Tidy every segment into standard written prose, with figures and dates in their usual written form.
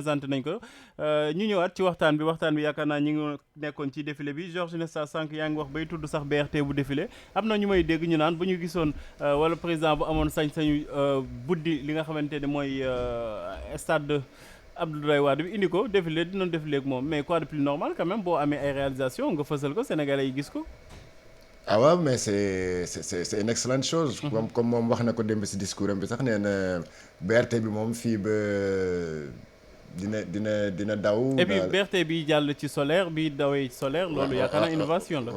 présenté nañ ko ñu ñëwaat ci waxtaan bi yaakaar naa ñi ngi nekkoon ci défilé bi Georges Nesta sànq yaa ngi wax bay tudd sax BRT bu défilé am na ñu may dégg ñu naan bu ñu gisoon wala président bu amoon sañ-sañu buddi li nga xamante ne mooy stade Abdoulaye Wade bi indi ko défilé dinañ défilé ak moom mais quoi de plus normal quand même boo amee ay réalisation nga fësal ko sénégalais yi gis ko. ah waaw mais c'est une excellente chose. comme moom wax na ko démb si discours am bi sax nee na BRT bi moom fii ba dina daw. et puis BRT bi jàll ci solaire bi dawee solaire. loolu yaakaar naa innovation la.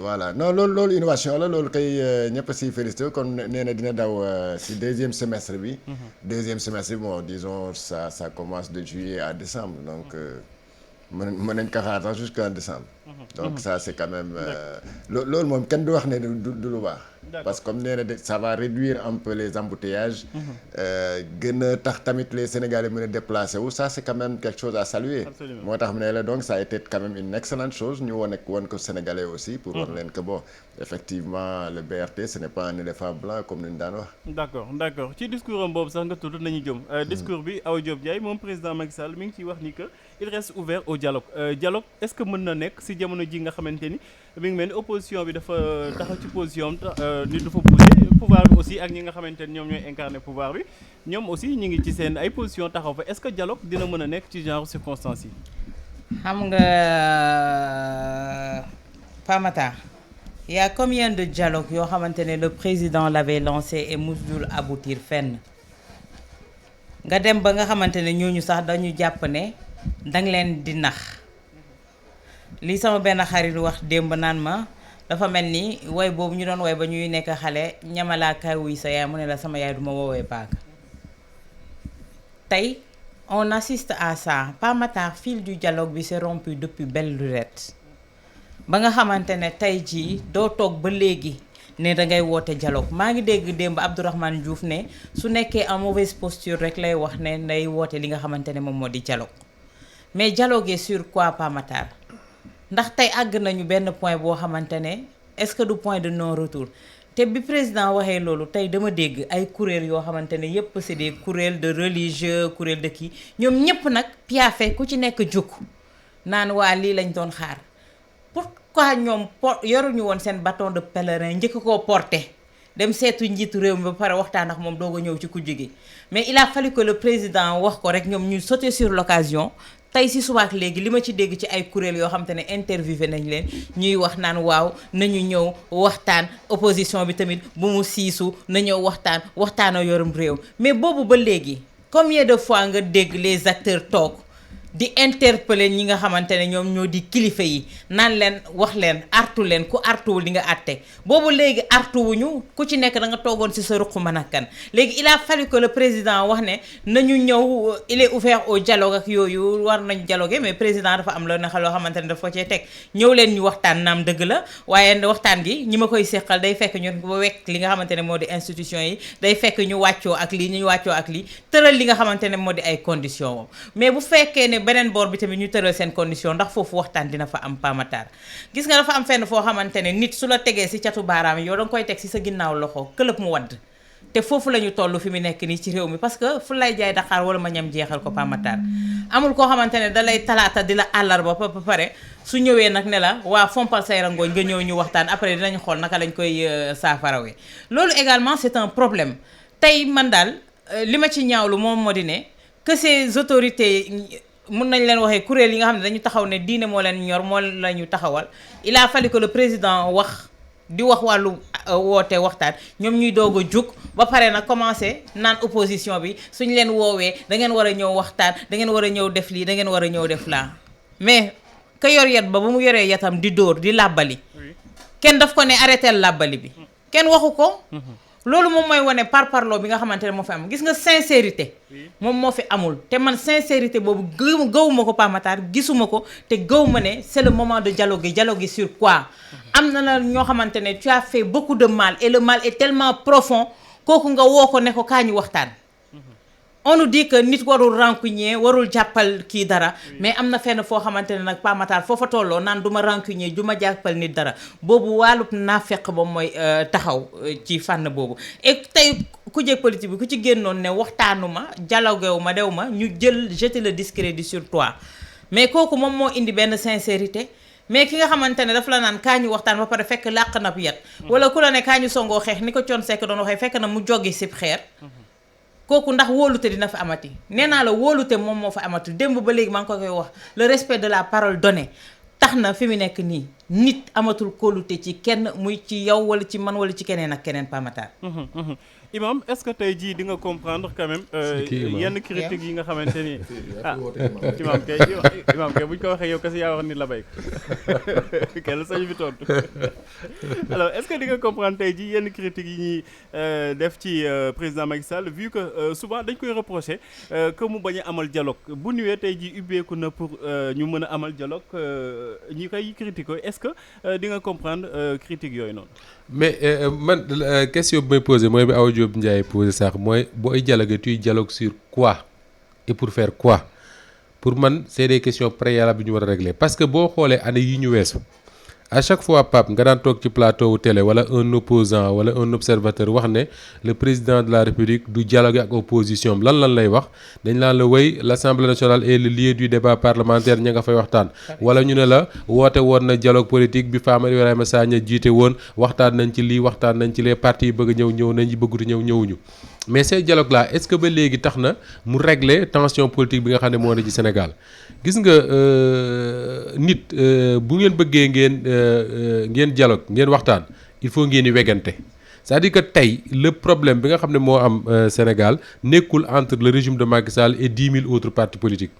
voilà non loolu innovation la loolu kay ñëpp si félicité kon nee na dina daw si deuxième semestre bi. deuxième semestre bi bon disons ça commence de juillet à décembre donc. mën nañ ko xaar sax jusqu'en décembre. donc ça c'est quand même loolu moom kenn du wax ne du lu baax. parce que comme nee na ça va réduire un peu les embouteillages. gën a tax tamit les Sénégalais mën a déplacer wu ça c'est quand même quelque chose à saluer. moo tax mu ne la donc ça a été quand même une excellente chose ñu won ko Sénégalais aussi. pour wan leen que bon effectivement le BRT ce n'est pas un éléphant blanc comme ni ñu daan wax. d'accord ci discours am boobu sax nga tudd nañu jëm. discours bi Awa Diop Ndiaye moom président Macky Sall mi ngi ciy wax ni que il reste ouvert au dialogue dialogue est-ce que mën na nekk si jamono ji nga xamante ni mi ngi mel ni opposition bi dafa taxaw ci position ni du fa bouger pouvoir bi aussi ak ñi nga xamante ni ñoom ñooy incarner pouvoir bi ñoom aussi ñu ngi ci seen ay position taxaw fa est-ce que dialogue dina mën a nekk ci genre circonstances yi. xam nga Pamata y a combien de dialogues yoo xamante ne le président l'avait lancé et musul aboutir fenn nga dem ba nga xamante ne ñooñu sax dañu jàpp ne danga leen di nax li sama benn xarit wax démb naan ma dafa mel ni woy boobu ñu doon woy ba ñuy nekk xale ñamalaa kay wuy sa yaay mu ne la sama yaay duma woowee paaka tey on assiste à ça Pamata fil du dialogue bi s'est rompu depuis belle lurette ba nga xamante ne tey jii doo toog ba léegi ne dangay woote dialogue maa ngi dégg démb Abdourahmane Diouf ne su nekkee en mauvaise posture rek lay wax ne nday woote li nga xamante ne moom moo di dialogue mais dialoguer sur quoi Pamata ndax tey àgg nañu benn point boo xamante ne est-ce que du point de non retour te bi président waxee loolu tey dama dégg ay kuréel yoo xamante ne yépp c'est des kuréel de religieux kuréel de kii ñoom ñépp nag piafe ku ci nekk jóg naan waa lii lañ doon xaar pourquoi ñoom yoruñu woon seen bâton de pèlerin njëkk koo porter dem seetu njiitu réew mi ba pare waxtaan ak moom doog a ñëw ci kujje gi mais il a fallu que le président wax ko rek ñoom ñu sauter sur l'occasion tey si subaak léegi li ma ci dégg ci ay kuréel yoo xam te ne interviewé nañ leen ñuy wax naan waaw nañu ñëw waxtaan opposition bi tamit bu mu siisu na ñëw waxtaana yorum réew mais boobu ba léegi combien de fois nga dégg les acteurs toog di interpeller ñi nga xamante ne ñoom ñoo di kilifa yi naan leen wax leen artu leen ku artuwul di nga àtte boobu léegi artuwuñu ku ci nekk da nga toogoon ci sa ruq mën a kan léegi il a fallu que le président wax ne nañu ñëw il est ouvert au dialogue ak yooyu war nañ dialoguer mais président dafa am loo xamante ne daf ko cee teg ñëw leen ñu waxtaan naam dëgg la waaye waxtaan gi ñi ma koy seqal day fekk ñu ba wekk li nga xamante ne moo di institution yi day fekk ñu wàccoo ak lii tëral li nga xamante ne moo di ay conditions moom mais bu fekkee ne beneen boor bi tamit ñu tëral seen condition ndax foofu waxtaan dina fa am Pamataar gis nga dafa am fenn foo xamante ne nit su la tegee ci catu baaraam yow danga koy teg ci sa ginnaaw loxo këlëb mu wadd te foofu la ñu toll fi mu nekk nii ci réew mi parce que fu lay jaay Dakar wala ma ñam jeexal ko Pamataar amul koo xamante ne da lay talaata di la àllarba ba pare su ñëwee nag ne la waa fompal say rangooñ nga ñëw ñu waxtaan après dinañ xool naka lañ koy saafarawee loolu également c'est un problème tey man daal li ma ci ñaawlu moom moo di ne que ces autorités mun nañ leen waxee kuréel yi nga xam ne dañu taxaw ne diine moo leen ñor moo la ñu taxawal il a fallu que le président wax wàllu woote waxtaan ñoom ñuy doog a jug ba pare nag commencé naan opposition bi suñ leen woowee da ngeen war a ñëw waxtaan da ngeen war a ñëw def lii da ngeen war a ñëw def laa mais ka yor yat ba mu yoree yatam di dóor di làbbali kenn daf ko ne arrêté làbbali bi kenn waxu ko loolu moom mooy wane parparloo bi nga xamante ne moo fi am gis nga sincérité moom moo fi amul te man sincérité boobu gëwuma ko Pamataar gisuma ko te gëwuma ne c'est le moment de dialoguer sur quoi am na la ñoo xamante ne tu as fait beaucoup de mal et le mal est tellement profond kooku nga woo ko ne ko kaa ñu waxtaan on nous dit que nit warul rancunier warul jàppal kii dara mais am na fenn foo xamante ne nag Pamataar foofa tolloo naan du ma rancunier du ma jàppal nit dara boobu wàllub naafeq ba mooy taxaw ci fànn boobu et tey kuje politique bi ku ci génnoon ne waxtaanuma dialoguewu ma dew ma ñu jël jeter le discrédit sur toi mais kooku moom moo indi benn sincérité mais ki nga xamante ne daf la naan kaa ñu waxtaan ba pare fekk làq na yat wala ku la ne kaa ñu songoo xeex ni ko Thione Seck doon waxee fekk na mu joggi sib xeer kooku ndax wóolute dina fa amati nee naa la wóolute moom moo fa amati démb ba léegi maa ngi ko koy wax le respect de la parole donnée tax na fi mu nekk nii nit amatul kóolute ci kenn muy ci yow wala ci man wala ci keneen ak keneen pamatar Imam est-ce que tey jii di nga comprendre quand même yenn critiques yi nga xamante ni Imam kay buñ ko waxee yow kese yaa wax ni la bay ko kenn sañu fi tontu alors est-ce que di nga comprendre tey jii yenn critiques yi ñuy def ci président Macky Sall vu que souvent dañ koy reprocher que mu bañ a amal dialogue bu ñëwee tey jii ubbeeku na pour ñu mën a amal dialogue ñi koy critiquer est-ce que di nga comprendre critiques yooyu noonu. mais man question bi may posé mooy bi Awa Diop Ndiaye posé sax mooy booy dialoguer tu dialogues sur quoi et pour faire quoi pour man c'est des questions préalables bi ñu war a régler parce que boo xoolee année yi ñu weesu à chaque fois Pape nga daan toog ci plateau wu télé wala un opposant wala un observateur wax ne le président de la République du dialoguer ak opposition lan lay wax dañ laan la wéy l'Assemblée nationale est le lieu du débat parlementaire ña nga fay waxtaan wala ñu ne la woote woon na dialogue politique bi Fama Ibrahima Sagna jiite woon waxtaan nañ ci lii waxtaan nañ ci les partis yi bëgg a ñëw nañ ci bëggutu ñëwuñu mais ces dialogues là est-ce que ba léegi tax na mu régler tension politique bi nga xam ne moo ne ci Sénégal gis nga nit bu ngeen bëggee ngeen dialogue ngeen waxtaan il faut ngeen di wegante c'est-à-dire que tey le problème bi nga xam ne moo am Sénégal nekkul entre le régime de Macky Sall et 10 000 autres partis politiques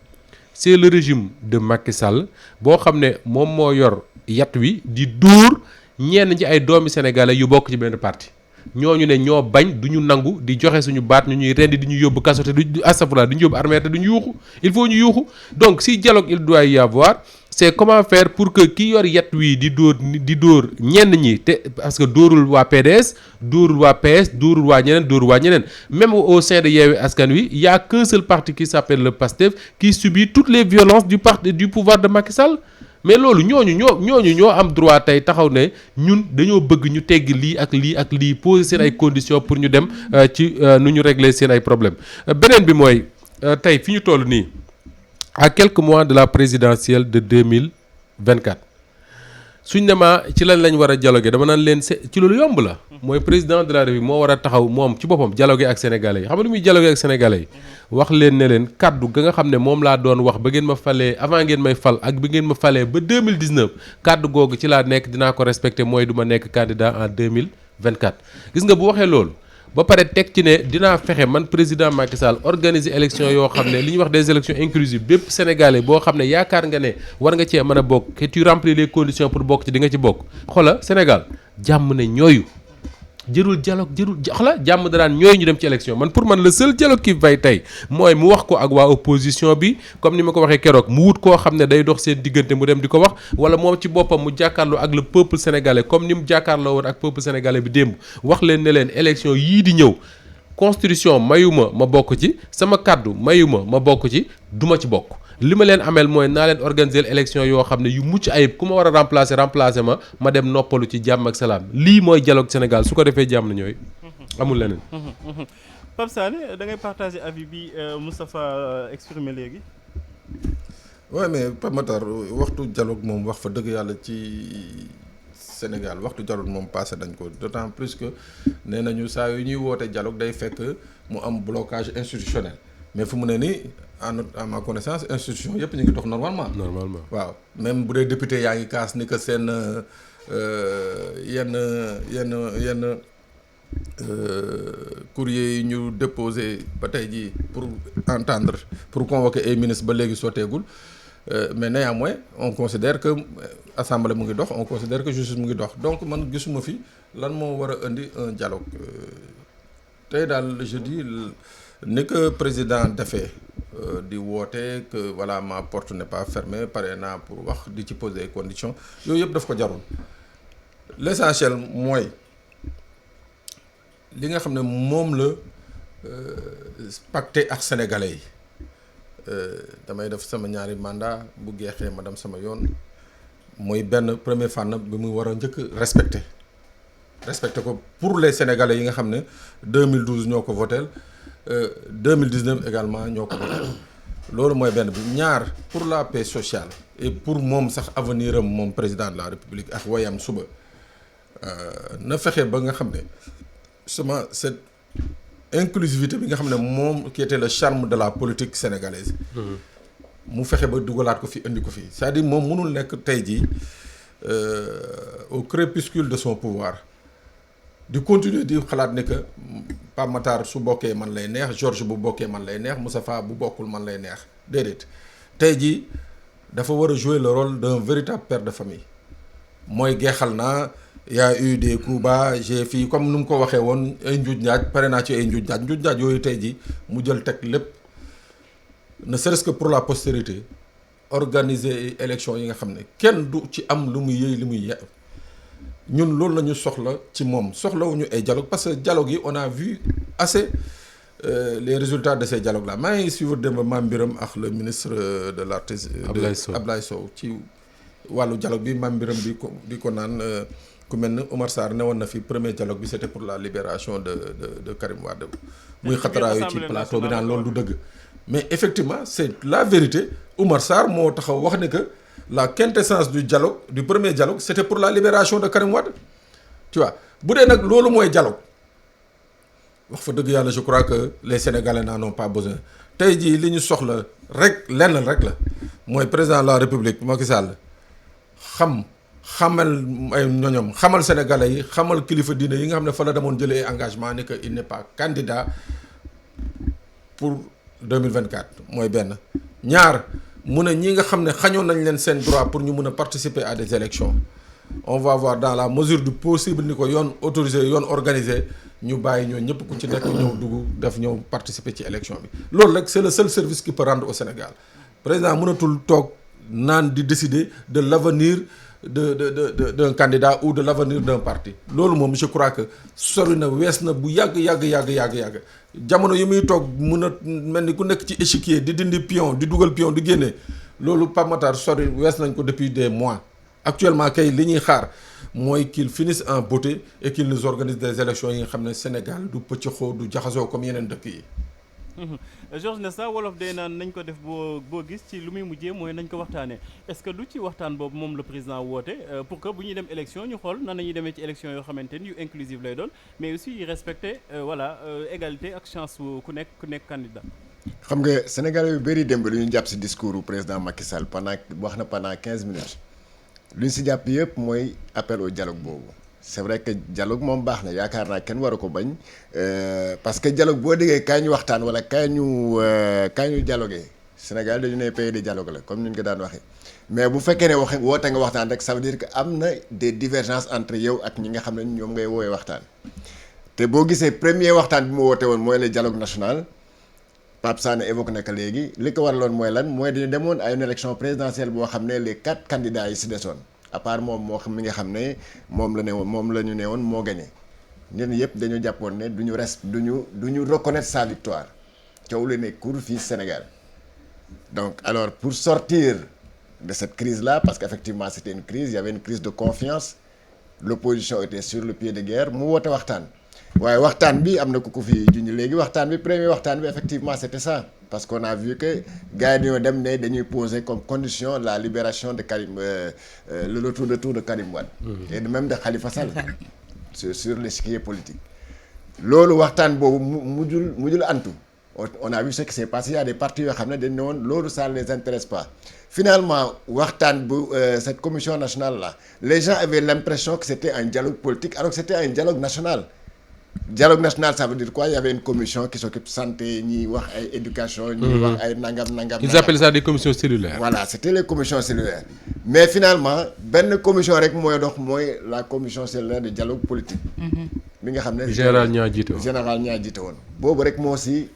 c'est le régime de Macky Sall boo xam ne moom moo yor yat wi di dóor ñenn ci ay doomi sénégalais yu bokk ci benn parti ñooñu ne ñoo bañ du ñu nangu di joxe suñu baat ñu ñuy rendi di ñu yóbbu kaso te du astafurlah du ñu yóbbu armée te du ñu yuuxu il faut ñu yuuxu donc si dialogue il doit y avoir c'est comment faire pour que ki yor yet wii di dóor ñenn ñi te parce que dóorul waa PDS dóorul waa PS dóorul waa ñeneen même au sein de Yewwi Askan Wi il y a qu'un seul parti qui s'appelle le PASTEF qui subit toutes les violences du pouvoir de Macky Sall mais loolu ñooñu ñoo am droit tey taxaw ne ñun dañoo bëgg ñu tegg lii ak lii poser seen ay conditions pour ñu dem ci nu ñu régler seen ay problèmes beneen bi mooy tey fi ñu toll nii à quelques mois de la présidentielle de 2024 suñ ne ma ci lan lañ war a dialoguer dama naan leen ci loolu yomb la mooy président de la République moo war a taxaw moom ci boppam dialoguer ak sénégalais yi xam nga lu muy dialoguer ak sénégalais yi wax leen ne leen kaddu ga nga xam ne moom laa doon wax ba ngeen ma falee avant ngeen may fal ak bi ngeen ma falee ba 2019 kaddu googu ci laa nekk dinaa ko respecter mooy du ma nekk candidat en 2024 gis nga bu waxee loolu ba pare teg ci ne dinaa fexe man président Macky Sall organiser élection yoo xam ne li ñuy wax des élections inclusives bépp sénégalais boo xam ne yaakaar nga ne war nga cee mën a bokk que tu remplis les conditions pour bokk ci di nga ci bokk xoola Sénégal jàmm ne ñooyu jërul dialogue xoola jàmm danaan ñooyu ñu dem ci élection man pour man le seul dialogue qui vaille tey mooy mu wax ko ak waa opposition bi comme ni ma ko waxee keroog mu wut koo xam ne day dox seen diggante mu dem di ko wax wala moom ci boppam mu jàkkaarloo ak le peuple sénégalais comme ni mu jàkkaarloo woon ak peuple sénégalais bi démb wax leen ne leen élection yii di ñëw constitution mayuma ma bokk ci sama kàddu mayuma ma bokk ci duma ci bokk li ma leen ameel mooy naa leen organiser élection yoo xam ne yu mucc ayib ku ma war a remplacer ma dem noppalu ci jàmm ak salaam lii mooy dialogue Sénégal su ko defee jàmm na ñooy amul leneen. Pape Sané da ngay partager avis bi Moustapha exprimé léegi. waaw mais Pape Matar waxtu dialogue moom wax fa dëgg yàlla ci Sénégal waxtu dialogue moom passé dañ ko d'autant plus que nee nañu saa yu ñuy woote dialogue day fekk mu am blocage institutionnel mais fu mu ne nii à ma connaissance institution yëpp ñu ngi dox normalement. waaw même bu dee député yaa ngi kaas ni que seen yenn courrier yi ñu déposé ba tey jii pour convoquer ay ministres ba léegi sotteegul mais néanmoins on considère que assemblée mu ngi dox on considère que justice mu ngi dox donc man gisuma fi lan moo war a indi un dialogue tey daal je dis ni que président defee di woote que voilà ma porte n'est pas fermée pare naa pour wax di ci poser conditions yooyu yëpp daf ko jarul l'essentiel mooy li nga xam ne moom la pacté ak sénégalais yi damay def sama ñaari mandat bu geexee ma dem sama yoon mooy benn premier fànn bi muy war a njëkk respecté respecté ko pour les Sénégalais yi nga xam ne 2012 ñoo ko voteel 2019 également ñoo ko voteel loolu mooy benn bi ñaar pour la paix sociale et pour moom sax avenir am moom président de la République ak wayam suba na fexe ba nga xam ne cette inclusivité bi nga xam ne moom qui était le charme de la politique sénégalaise mu fexe ba dugalaat ko fi indi ko fi c'est-à-dire moom mënul nekk tey jii au crépuscule de son pouvoir di continuer di xalaat ne que Pape Matar su bokkee man lay neex Georges bu bokkee man lay neex Moustapha bu bokkul man lay neex déedéet tey jii dafa war a jouer le rôle d'un véritable père de famille mooy geexal naa y a eu des coups bas j'ai fii comme nu mu ko waxee woon ay njuuj njaaj pare naa ci ay njuuj njaaj yooyu tey jii mu jël teg lépp ne serait-ce que pour la postérité organiser élection yi nga xam ne kenn du ci am lu muy yëy li muy ye ñun loolu la ñu soxla ci moom soxlawuñu ay dialogue parce que dialogue yi on a vu assez les résultats de ces dialogues là maa ngi suivre démb Mame Birame ak le ministre de l'artisanat Ablaye Sow ci wàllu dialogue bi Mame Birame di ko naan ku mel ni Omar Sarr ne woon na fi premier dialogue bi c'était pour la libération de Karim Wade muy xataraayu ci plateau bi naan loolu du dëgg mais effectivement c'est la vérité Omar Sarr moo taxaw wax ne que la quintessence du premier dialogue c'était pour la libération de Karim Wade tu vois bu dee nag loolu mooy dialogue wax fa dëgg yàlla je crois que les Sénégalais n'en ont pas besoin tey jii li ñu soxla rek lenn rek la mooy président de la République Macky Sall xamal ay ñoñom xamal Sénégalais yi xamal kilifa diine yi nga xam ne fa la demoon jëlee engagement ni que il n'est pas candidat pour 2024 mooy benn ñaar mu ne ñi nga xam ne xañoon nañ leen seen droit pour ñu mun a participer à des élections on va voir dans la mesure du possible ni ko yoon autorisé yoon organisé ñu bàyyi ñoo ñëpp ku ci nekk ñëw dugg ñëw participer ci élection bi loolu rek c'est le seul service qui peut rendre au Sénégal président mënatul toog naan di décider de l'avenir d'un candidat ou de l'avenir d'un parti loolu moom je crois que sori na wees na bu yàgg jamono yi muy toog mun a mel ni ku nekk ci échiquier di dindi pion di dugal pion di génne loolu Pape Matar sori wees nañ ko depuis des mois actuellement kay li ñuy xaar mooy qu'il finisse en beauté et qu'il nous organise des élections yi nga xam ne Sénégal du pëccëxoo du jaxasoo comme yeneen dëkk yi. Georges Nesta wolof day naan nañ ko def boo gis ci lu muy mujjee mooy nañ ko waxtaanee est-ce que du ci waxtaan boobu moom le président woote pour que bu ñuy dem élection ñu xool nan la ñuy demee ci élection yoo xamante ni yu inclusive lay doon mais aussi yu respecter égalité ak chance ku nekk candidat. xam nga Sénégalais yu bëri démb lu ñu jàpp si discours président Macky Sall pendant 15 minutes lu ñu si jàpp yëpp mooy appel au dialogue boobu. c'est vrai que dialogue moom baax na yaakaar naa kenn waru ko bañ parce que dialogue boo déggee kaay ñu waxtaan wala kaay ñu dialoguer Sénégal dañu ne pays de dialogue la comme ni ñu ko daan waxee mais bu fekkee ne woote nga waxtaan rek ça veut dire que am na des divergences entre yow ak ñi nga xam ne ñoom ngay woowee waxtaan. te boo gisee premier waxtaan bi mu woote woon mooy le dialogue national Pape Sané évoqué na ko léegi li ko waraloon mooy lan mooy dañu demoon à une élection présidentielle boo xam ne les 4 candidats yi si desoon. à part moom moo xam mi nga xam ne moom la ñu ne woon moo gagné ñun yëpp dañu jàppoon ne du ñu reconnaître sa victoire coow la ne cour fii Sénégal donc alors pour sortir de cette crise là parce qu'effectivement c'était une crise il y avait une crise de confiance l'opposition était sur le pied de guerre mu woote waxtaan waaye waxtaan bi am na ku ko fi junj léegi waxtaan bi premier waxtaan bi effectivement c'était ça parce qu'on a vu que gars yi dañoo dem ne dañuy poser comme condition la libération de Karim le retour de Karim Wade et même de Khalifa Sall sur l'échiquier politique loolu waxtaan boobu mujjul antu on a vu ce qui s'est passé il y a des partis yoo xam ne dañ ne woon loolu ça ne les intéresse pas finalement waxtaan bu cette commission nationale là les gens avaient l'impression que c'était un dialogue politique alors que c'était un dialogue national. Dialogue national ça veut dire quoi il y avait une commission qui s'occupe santé ñiy wax ay éducation ñiy wax ay nangam. Ils appellent ça des commissions cellulaires. Voilà c'était les commissions cellulaires mais finalement benn commission rek mooy dox mooy la commission cellulaire de dialogue politique. bi nga xam ne général ñaa jiite woon. boobu rek moo si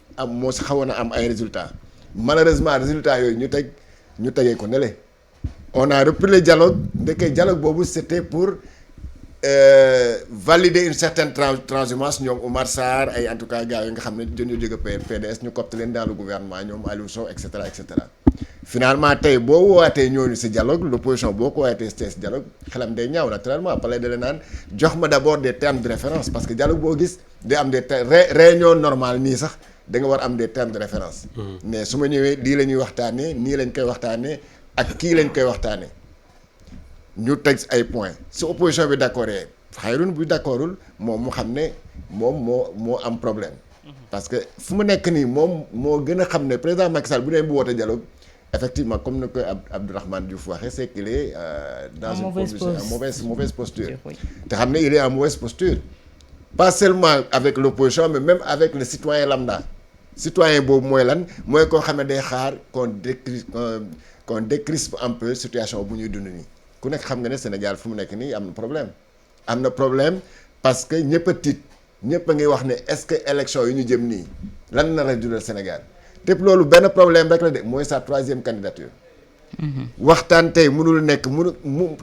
xawoon a am ay résultats malheureusement résultats yooyu ñu tegee ko ne le on a repris le dialogue ndeke dialogue boobu c'était pour. Valider une certaine transhumance ñoom Oumar Sarr ay en tout cas gars yi nga xam ne dañoo jóge PDS ñu copte leen dans le gouvernement ñoom Aliou Sow et cetera finalement tey boo woowaatee ñooñu si dialogue l'opposition boo ko woowatee si dialogue xelam day ñaaw naturellement pare da la naan jox ma d'abord des termes de référence parce que dialogue boo gis day am des réunion normale nii sax da nga war am des termes de référence. mais su ma ñëwee lii la ñuy waxtaanee nii lañ koy waxtaanee ak kii lañ koy waxtaanee ñu teg ay points su opposition bi d'accord xayrun bu d'accordul moom mu xam ne moom moo am problème. parce que fu mu nekk nii moom moo gën a xam ne président Macky Sall bu dee bu woote dialogue effectivement comme ni koy Abdourahmane Diouf waxee c'est qu'il est dans une position mauvaise posture te xam ne il est en mauvaise posture pas seulement avec l'opposition mais même avec le citoyen lambda citoyen boobu mooy lan mooy koo xam ne day xaar qu'on décrispe un peu situation bu ñuy dund nii ku nekk xam nga ne Sénégal fu mu nekk nii am na problème parce que ñëpp a tiit ñëpp a ngi wax ne est-ce que élection yi ñu jëm nii lan na la jural Sénégal te loolu benn problème rek la de mooy sa 3e candidature. waxtaan tey mënul nekk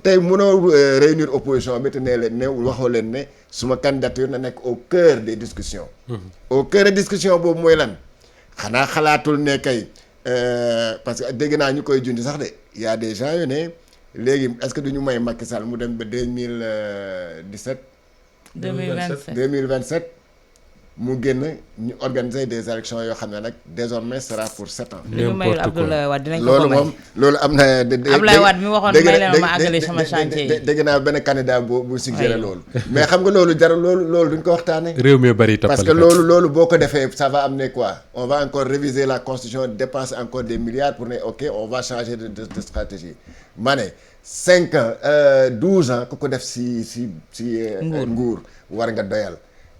tey mënoo réunir opposition bi te nee leen ne waxoo leen ne suma candidature na nekk au cœur des discussions. au cœur des discussions boobu mooy lan xanaa xalaatul ne kay parce que dégg naa ñu koy junj sax de y a des gens yu ne léegi est-ce que duñu may Macky Sall mu dem ba 2017. 2027 mu génn ñu organiser des élections yoo xam ne nag désormais sera pour 7 ans. li ñu mayul Abdoulaye Wade dinañ ko ko may loolu moom loolu am na. Abdoulaye Wade mi waxoon may leen ma àggale sama chantier yi. dégg naa benn candidat bu suggéré loolu. mais xam nga loolu jarul loolu duñ ko waxtaanee. réew mi bari toppal parce que loolu boo ko defee ça va amener quoi on va encore réviser la constitution dépenser encore des milliards pour ne ok on va changer de stratégie ma ne 5 ans 12 ans ku ko def si nguur war nga doyal.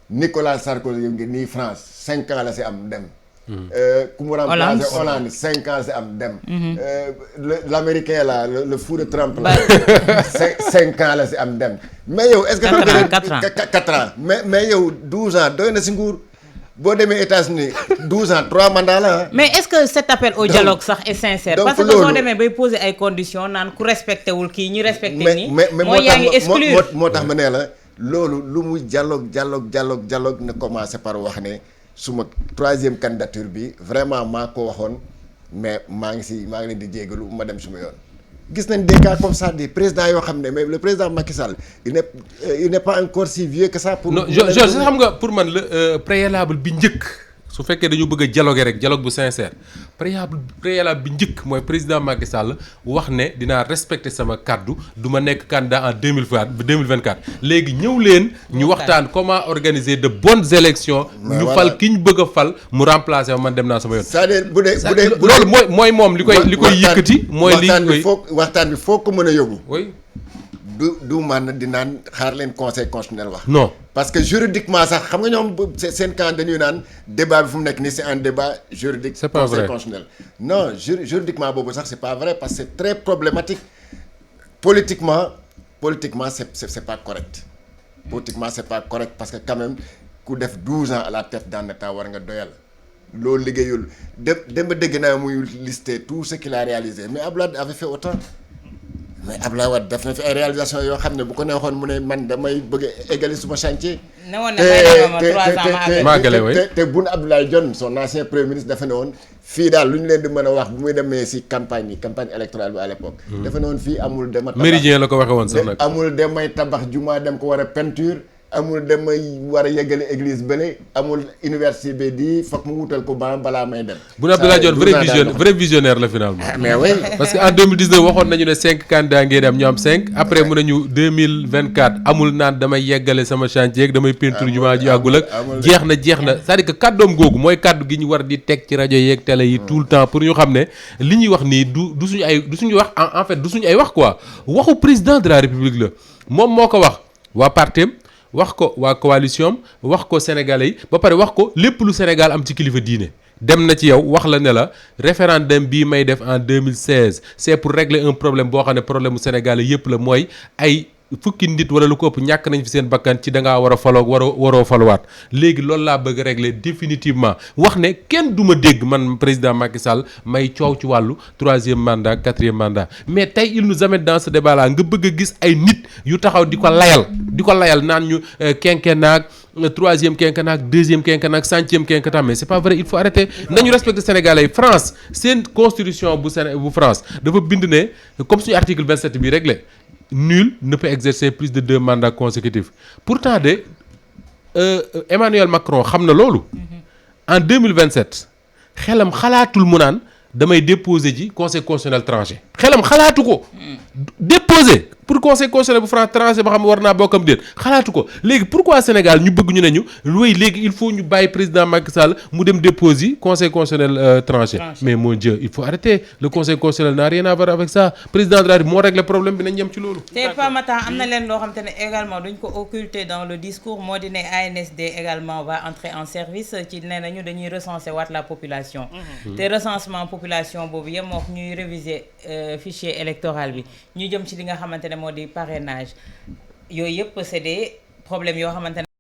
Nicolas Sarkozy ngi nii France 5 ans la si am dem. ku mu remplacer Hollande 5 ans la si am dem. l'américain là le fou de Trump là 5 ans la si am dem. mais yow est-ce que 4 ans mais yow 12 ans doy na si nguur boo demee États-Unis 12 ans 3 mandats la. mais est-ce que cet appel au dialogue sax est sincère. parce que soo demee bay poser ay conditions naan ku respecté wul kii ñi respecté nii. mooy yaa ngi exclure moo tax ma nee la. loolu lu mu dialogue na commencé par wax ne suma 3e candidature bi vraiment maa ko waxoon mais maa ngi leen di jégalu ma dem suma yoon. gis nañ des cas comme ça des présidents yoo xam ne mais le président Macky Sall il n'est pas encore si vieux que ça. pour non Georges xam nga pour man le préalable bi njëkk su fekkee dañu bëgg a dialoguer rek dialogue bu sincère préalable bi njëkk mooy président Macky Sall wax ne dinaa respecter sama kàddu du ma nekk candidat en 2024 léegi ñëw leen ñu waxtaan comment organiser de bonnes élections ñu fal ki ñu bëgg a fal mu remplacer man dem naa sama yoon. c'est-à-dire bu dee loolu mooy moom li koy yëkkati mooy li waxtaan bi foo ko mën a yóbbu. oui du man di naan xaar leen conseil constitutionnel wax. non parce que juridiquement sax xam nga ñoom seen camp dañuy naan débat bi fu mu nekk nii c'est un débat juridique. c'est pas vrai conseil constitutionnel. non juridiquement boobu sax c'est pas vrai parce que c'est très problématique politiquement c'est pas correct. politiquement c'est pas correct parce que quand même ku def 12 ans à la tête d'un État war nga doyal. loolu liggéeyul dem ba dégg naa muy lister tout ce qu'il a réalisé mais Abdoulaye avait fait autant. mais Abdoulaye Wade def na fi ay réalisation yoo xam ne bu ko neexoon mu ne man damay bëgg a égaler suma chantier. ne woon ne may te Boun Abdallah Dionne son ancien premier ministre dafa ne woon fii daal lu ñu leen di mën a wax bu muy demee si campagne électorale bi à l'époque. dafa ne woon fii amul dema tabax méridien la ko waxee woon sax nag. amul demay tabax jumaa dem ko war a peinture. amul damay war a yeggale église bële amul université bi di foog mu wutal ko balaa may dem. Boun Abdallah Dionne vrai visionnaire la finalement. mais oui. parce que en 2019 waxoon nañu ne 5 candidats ngeen am ñu am 5 après mu nañu 2024 amul naan damay yeggale sama chantier damay peinture jumaa ji àggul ak jeex na c'est-à-dire que kàddoom googu mooy kàddu gi ñu war di teg ci rajo yeeg télé yi tout le temps pour ñu xam ne li ñuy wax nii du suñu wax en fait du suñu ay wax quoi waxu président de la république la moom moo ko wax waa partem wax ko waa coalition wax ko sénégalais yi ba pare wax ko lépp lu Sénégal am ci kilifa diine dem na ci yow wax la ne la référendum bii may def en 2016 c'est pour régler un problème boo xam ne problème mu sénégalais yépp la mooy ay fukki nit wala lu ko ëpp ñàkk nañ fi seen bakkan ci da ngaa war a faloog waroo faluwaat léegi loolu laa bëgg régler définitivement wax ne kenn du ma dégg man président Macky Sall may coow ci wàllu 3e mandat 4e mandat mais tey il nous amène dans ce débat là nga bëgg a gis ay nit yu taxaw di ko layal naan ñu quinquennat 3e quinquennat 2e quinquennat 5e quinquennat mais c'est pas vrai il faut arrêter nañu respecter Sénégalais yi France seen constitution bu France dafa bind ne comme suñu article 27 bi réglé nul ne peut exercer plus de 2 mandats consécutifs pourtant Emmanuel Macron xam na loolu en 2027 xelam xalaatul mu naan damay déposer ji conseil constitutionnel tranché xelam xalaatu ko déposer pour conseil constitutionnel bu France tranché ba xam war naa bokkam déet xalaatu ko léegi pourquoi Sénégal ñu bëgg ñu ne ñu looy léegi il faut ñu bàyyi président Macky Sall mu dem déposer conseil constitutionnel tranché mais mon Dieu il faut arrêter le conseil constitutionnel n'a rien à voir avec ça président de la République moo régler problème bi nañ yem ci loolu. te pas matin am na leen loo xam te ne également duñ ko occulter dans le discours moo di ne ANSD également va entrer en service ci nee nañu dañuy recenser waat la population. te recensement population boobu yem moo ñuy réviser fichier électoral bi ñu jëm ci li nga xamante ne moo di parrainage yooyu yëpp c'est des problèmes yoo xamante ne